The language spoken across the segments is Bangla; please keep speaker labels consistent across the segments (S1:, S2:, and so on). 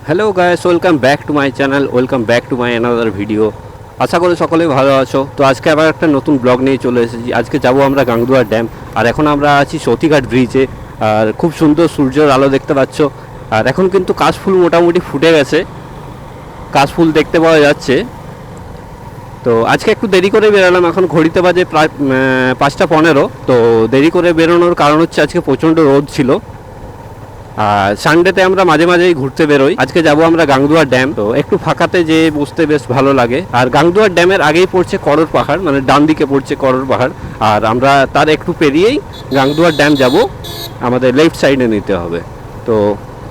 S1: Hello guys, welcome back to my channel, welcome back to my another video. আশা করি সকলেই ভালো আছো। তো আজকে আবার একটা নতুন ব্লগ নিয়ে চলে এসেছি। আজকে যাব আমরা গাংদুয়ার ড্যাম, আর এখন আমরা আছি সতীঘাট ব্রিজে। আর খুব সুন্দর সূর্যের আলো দেখতে পাচ্ছ। আর এখন কিন্তু কাশফুল মোটামুটি ফুটে গেছে, কাশফুল দেখতে পাওয়া যাচ্ছে। তো আজকে একটু দেরি করে বেরোলাম, এখন ঘড়িতে বাজে প্রায় 5টা 15। তো দেরি করে বেরোনোর কারণ হচ্ছে আজকে প্রচণ্ড রোদ ছিল। আর সানডেতে আমরা মাঝে মাঝেই ঘুরতে বেরোই। আজকে যাব আমরা গাংদুয়ার ড্যাম। তো একটু ফাঁকাতে যে বসতে বেশ ভালো লাগে। আর গাংদুয়ার ড্যামের আগেই পড়ছে করর পাহাড়, মানে ডান দিকে পড়ছে করর পাহাড়। আর আমরা তার একটু পেরিয়েই গাংদুয়ার ড্যাম যাব, আমাদের লেফট সাইডে নিতে হবে। তো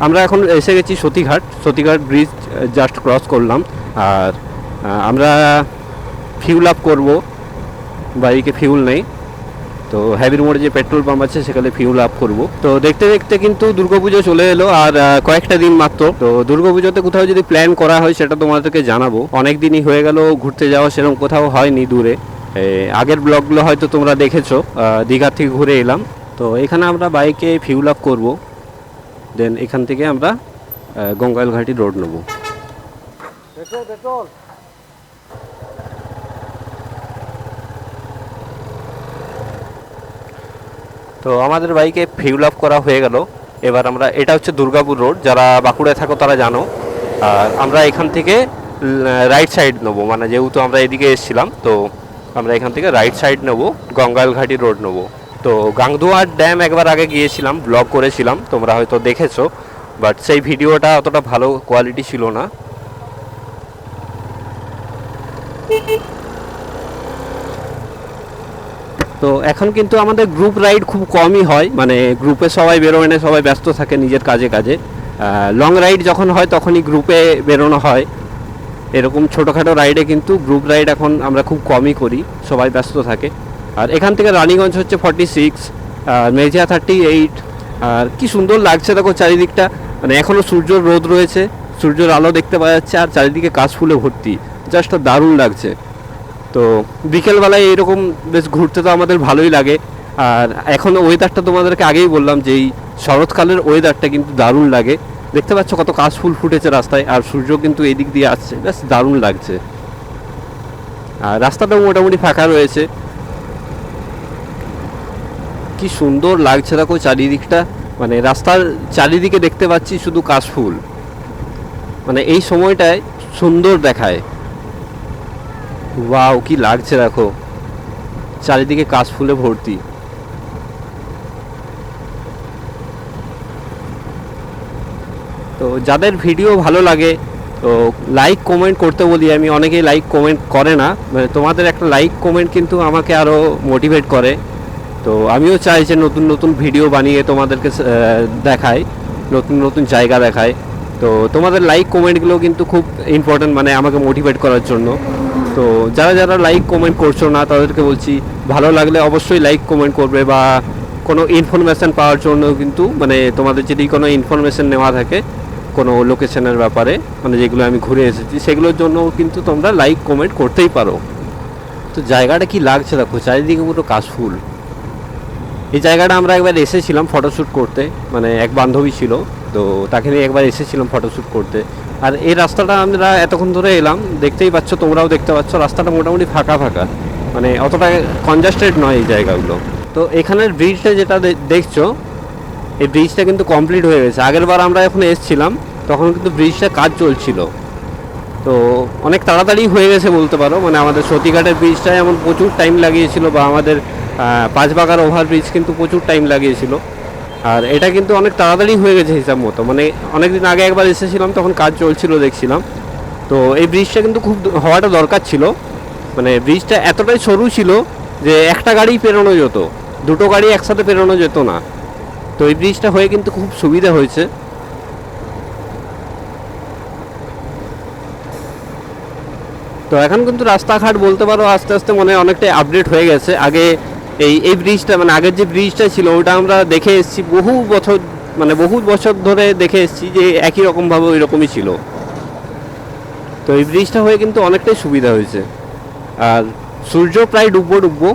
S1: আমরা এখন এসে গেছি Satighat. Satighat bridge just cross করলাম। আর আমরা ফিউল আপ করবো, বাইকে ফিউল নেই। তো হ্যাভির মোড়ে যে পেট্রোল পাম্প আছে সেখানে ফিউল আপ করব। তো দেখতে দেখতে কিন্তু দুর্গাপুজো চলে এলো, আর কয়েকটা দিন মাত্র। তো দুর্গাপুজোতে কোথাও যদি প্ল্যান করা হয় সেটা তোমাদেরকে জানাবো। অনেক দিনই হয়ে গেল ঘুরতে যাওয়া, সেরকম কোথাও হয়নি দূরে। আগের ব্লগগুলো হয়তো তোমরা দেখেছো, দীঘা থেকে ঘুরে এলাম। তো এখানে আমরা বাইকে ফিউল আপ করবো, দেন এখান থেকে আমরা গঙ্গাইলঘাটি রোড নেবো। তো আমাদের বাইকে ফিউল আপ করা হয়ে গেল। এবার আমরা, এটা হচ্ছে দুর্গাপুর রোড, যারা বাঁকুড়ায় থাকো তারা জানো। আর আমরা এখান থেকে রাইট সাইড নেবো, মানে যেহেতু আমরা এদিকে এসেছিলাম, তো আমরা এখান থেকে রাইট সাইড নেবো, গঙ্গাইলঘাটি রোড নেবো। তো গাংদুয়ার ড্যাম একবার আগে গিয়েছিলাম, ব্লগ করেছিলাম, তোমরা হয়তো দেখেছো, বাট সেই ভিডিওটা অতটা ভালো কোয়ালিটি ছিল না। তো এখন কিন্তু আমাদের গ্রুপ রাইড খুব কমই হয়, মানে গ্রুপে সবাই বেরোয় না, সবাই ব্যস্ত থাকে নিজের কাজে কাজে। লং রাইড যখন হয় তখনই গ্রুপে বেরোনো হয়। এরকম ছোটোখাটো রাইডে কিন্তু গ্রুপ রাইড এখন আমরা খুব কমই করি, সবাই ব্যস্ত থাকে। আর এখান থেকে রানীগঞ্জ হচ্ছে 46, মেজিয়া 38। আর কি সুন্দর লাগছে দেখো চারিদিকটা, মানে এখনও সূর্যর রোদ রয়েছে, সূর্যের আলো দেখতে পাওয়া যাচ্ছে, আর চারিদিকে কাশফুলে ভর্তি, জাস্ট দারুণ লাগছে। তো বিকেলবেলায় এরকম বেশ ঘুরতে তো আমাদের ভালোই লাগে। আর এখন ওয়েদারটা তোমাদেরকে আগেই বললাম যে এই শরৎকালের ওয়েদারটা কিন্তু দারুণ লাগে। দেখতে পাচ্ছ কত কাশফুল ফুটেছে রাস্তায়, আর সূর্য কিন্তু এই দিক দিয়ে আসছে, বেশ দারুণ লাগছে। আর রাস্তাটাও মোটামুটি ফাঁকা রয়েছে। কি সুন্দর লাগছে দেখো চারিদিকটা, মানে রাস্তার চারিদিকে দেখতে পাচ্ছি শুধু কাশফুল, মানে এই সময়টায় সুন্দর দেখায়। ওয়াও, কি লাগছে দেখো, চারিদিকে কাশফুলে ভর্তি। তো যাদের ভিডিও ভালো লাগে তো লাইক কমেন্ট করতে বলি আমি, অনেকেই লাইক কমেন্ট করে না, মানে তোমাদের একটা লাইক কমেন্ট কিন্তু আমাকে আরও মোটিভেট করে। তো আমিও চাই যে নতুন নতুন ভিডিও বানিয়ে তোমাদেরকে দেখাই, নতুন নতুন জায়গা দেখাই। তো তোমাদের লাইক কমেন্টগুলো কিন্তু খুব ইম্পর্ট্যান্ট, মানে আমাকে মোটিভেট করার জন্য। তো যারা যারা লাইক কমেন্ট করছো না তাদেরকে বলছি, ভালো লাগলে অবশ্যই লাইক কমেন্ট করবে, বা কোনো ইনফরমেশান পাওয়ার জন্য কিন্তু, মানে তোমাদের যদি কোনো ইনফরমেশান নেওয়া থাকে কোনো লোকেশনের ব্যাপারে, মানে যেগুলো আমি ঘুরে এসেছি সেগুলোর জন্য কিন্তু তোমরা লাইক কমেন্ট করতেই পারো। তো জায়গাটা কি লাগছে দেখো, চারিদিকে পুরো কাশফুল। এই জায়গাটা আমরা একবার এসেছিলাম ফটোশ্যুট করতে, মানে এক বান্ধবী ছিল, তো তাকে নিয়ে একবার এসেছিলাম ফটোশ্যুট করতে। আর এই রাস্তাটা আমরা এতক্ষণ ধরে এলাম, দেখতেই পাচ্ছ, তোমরাও দেখতে পাচ্ছ, রাস্তাটা মোটামুটি ফাঁকা ফাঁকা, মানে অতটা কনজাস্টেড নয় এই জায়গাগুলো। তো এখানের ব্রিজটা যেটা দেখছো, এই ব্রিজটা কিন্তু কমপ্লিট হয়ে গেছে। আগের বার আমরা যখন এসেছিলাম তখন কিন্তু ব্রিজটা কাজ চলছিল, তো অনেক তাড়াতাড়ি হয়ে গেছে বলতে পারো। মানে আমাদের সতীঘাটের ব্রিজটা এমন প্রচুর টাইম লাগিয়েছিল, বা আমাদের পাঁচবাগার ওভারব্রিজ কিন্তু প্রচুর টাইম লাগিয়েছিল। আর এটা কিন্তু অনেক তাড়াতাড়ি হয়ে গেছে হিসাব মতো, মানে অনেক দিন আগে একবার এসেছিলাম তখন কাজ চলছিল দেখছিলাম। তো এই ব্রিজটা কিন্তু খুব হওয়াটা দরকার ছিল, মানে ব্রিজটা এতটাই সরু ছিল যে একটা গাড়ি পেরোনো যেত, দুটো গাড়ি একসাথে পেরোনো যেত না। তো এই ব্রিজটা হয়ে কিন্তু খুব সুবিধা হয়েছে। তো এখন কিন্তু রাস্তাঘাট বলতে পারো আস্তে আস্তে মনে হয় অনেকটাই আপডেট হয়ে গেছে। আগে এই ব্রিজটা, মানে আগের যে ব্রিজটা ছিল ওটা আমরা দেখে এসেছি বহু বছর, মানে বহু বছর ধরে দেখে এসেছি যে একই রকমভাবে ওই রকমই ছিল। তো এই ব্রিজটা হয়ে কিন্তু অনেকটাই সুবিধা হয়েছে। আর সূর্য প্রায় ডুববো ডুববো,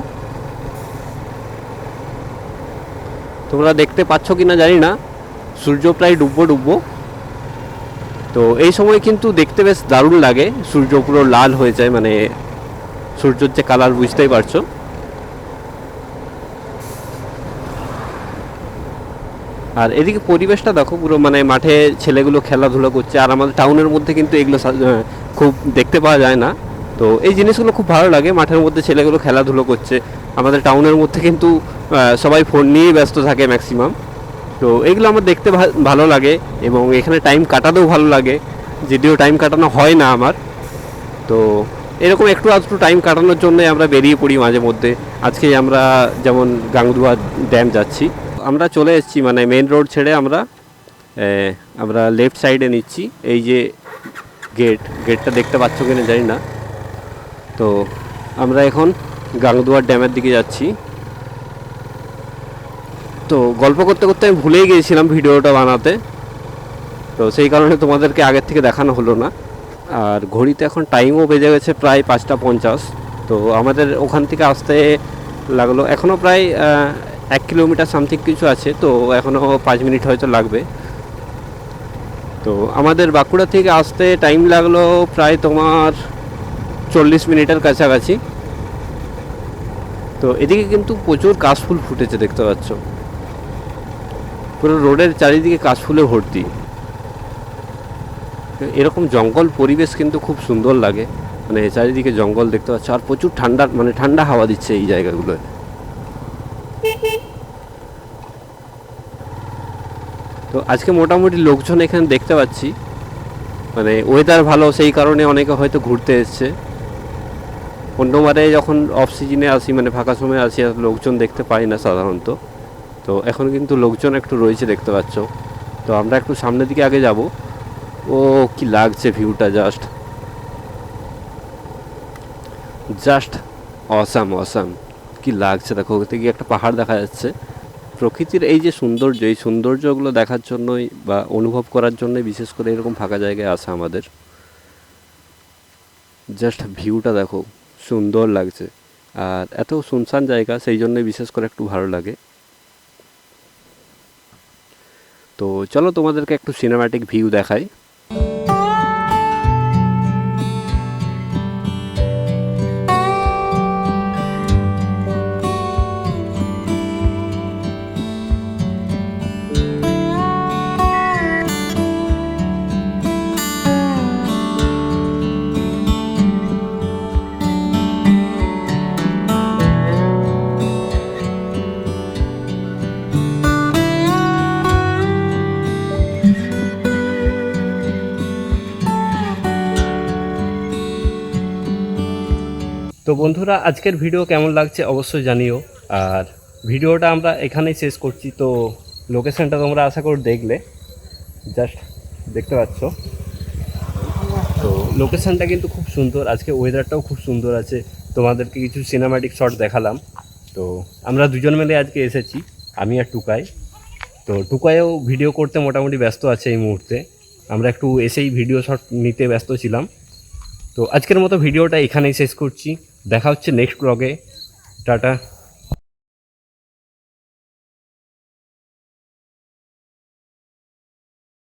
S1: তোমরা দেখতে পাচ্ছ কি না জানি না, সূর্য প্রায় ডুববো ডুববো। তো এই সময় কিন্তু দেখতে বেশ দারুণ লাগে, সূর্য পুরো লাল হয়ে যায়, মানে সূর্যের যে কালার বুঝতেই পারছো। আর এদিকে পরিবেশটা দেখো, পুরো মানে মাঠে ছেলেগুলো খেলাধুলো করছে, আর আমাদের টাউনের মধ্যে কিন্তু এগুলো খুব দেখতে পাওয়া যায় না। তো এই জিনিসগুলো খুব ভালো লাগে, মাঠের মধ্যে ছেলেগুলো খেলাধুলো করছে। আমাদের টাউনের মধ্যে কিন্তু সবাই ফোন নিয়েই ব্যস্ত থাকে ম্যাক্সিমাম। তো এগুলো আমার দেখতে ভালো লাগে, এবং এখানে টাইম কাটাতেও ভালো লাগে, যদিও টাইম কাটানো হয় না আমার। তো এরকম একটু আধটু টাইম কাটানোর জন্যই আমরা বেরিয়ে পড়ি মাঝে মধ্যে। আজকে আমরা যেমন গাংদুয়া ড্যাম যাচ্ছি, আমরা চলে এসেছি মানে মেন রোড ছেড়ে আমরা লেফট সাইডে নিচ্ছি। এই যে গেটটা দেখতে পাচ্ছ কিনা জানি না। তো আমরা এখন গাংদুয়ার ড্যামের দিকে যাচ্ছি। তো গল্প করতে করতে আমি ভুলেই গিয়েছিলাম ভিডিওটা বানাতে, তো সেই কারণে তোমাদেরকে আগের থেকে দেখানো হলো না। আর ঘড়িতে এখন টাইমও বেজে গেছে প্রায় 5:50। তো আমাদের ওখান থেকে আসতে লাগলো এখনও প্রায় 1 কিলোমিটার সামথিং কিছু আছে, তো এখনও 5 মিনিট হয়তো লাগবে। তো আমাদের বাঁকুড়া থেকে আসতে টাইম লাগলো প্রায় তোমার 40 মিনিটের কাছাকাছি। তো এদিকে কিন্তু প্রচুর কাশফুল ফুটেছে, দেখতে পাচ্ছ পুরো রোডের চারিদিকে কাশফুলে ভর্তি। এরকম জঙ্গল পরিবেশ কিন্তু খুব সুন্দর লাগে, মানে চারিদিকে জঙ্গল দেখতে পাচ্ছ, আর প্রচুর ঠান্ডা হাওয়া দিচ্ছে এই জায়গাগুলোয়। তো আজকে মোটামুটি লোকজন এখানে দেখতে পাচ্ছি, মানে ওয়েদার ভালো সেই কারণে অনেকে হয়তো ঘুরতে এসছে। অন্যবারে যখন অফ সিজনে আসি, মানে ফাঁকা সময় আসি, আর লোকজন দেখতে পাই না সাধারণত। তো এখন কিন্তু লোকজন একটু রয়েছে, দেখতে পাচ্ছ। তো আমরা একটু সামনের দিকে আগে যাব। ও কি লাগছে ভিউটা, জাস্ট অসাম কি লাগছে দেখো, ওতে গিয়ে একটা পাহাড় দেখা যাচ্ছে। প্রকৃতির এই যে সৌন্দর্য, এই সৌন্দর্যগুলো দেখার জন্যই বা অনুভব করার জন্যই বিশেষ করে এরকম ফাঁকা জায়গায় আসা আমাদের। জাস্ট ভিউটা দেখো, সুন্দর লাগছে। আর এত শুনশান জায়গা, সেই জন্যই বিশেষ করে একটু ভালো লাগে। তো চলো তোমাদেরকে একটু সিনেম্যাটিক ভিউ দেখাই। তো বন্ধুরা, আজকের ভিডিও কেমন লাগছে অবশ্যই জানিও। আর ভিডিওটা আমরা এখানেই শেষ করছি। তো লোকেশনটা তোমরা আশা করি দেখলে, জাস্ট দেখতে পাচ্ছ। তো লোকেশনটা কিন্তু খুব সুন্দর, আজকে ওয়েদারটাও খুব সুন্দর আছে। তোমাদেরকে কিছু সিনেম্যাটিক শট দেখালাম। তো আমরা দুজন মিলে আজকে এসেছি, আমি আর টুকাই। তো টুকাইও ভিডিও করতে মোটামুটি ব্যস্ত আছে এই মুহূর্তে, আমরা একটু এসেই ভিডিও শট নিতে ব্যস্ত ছিলাম। তো আজকের মতো ভিডিওটা এখানেই শেষ করছি, দেখা হচ্ছে নেক্সট ব্লগে। টাটা।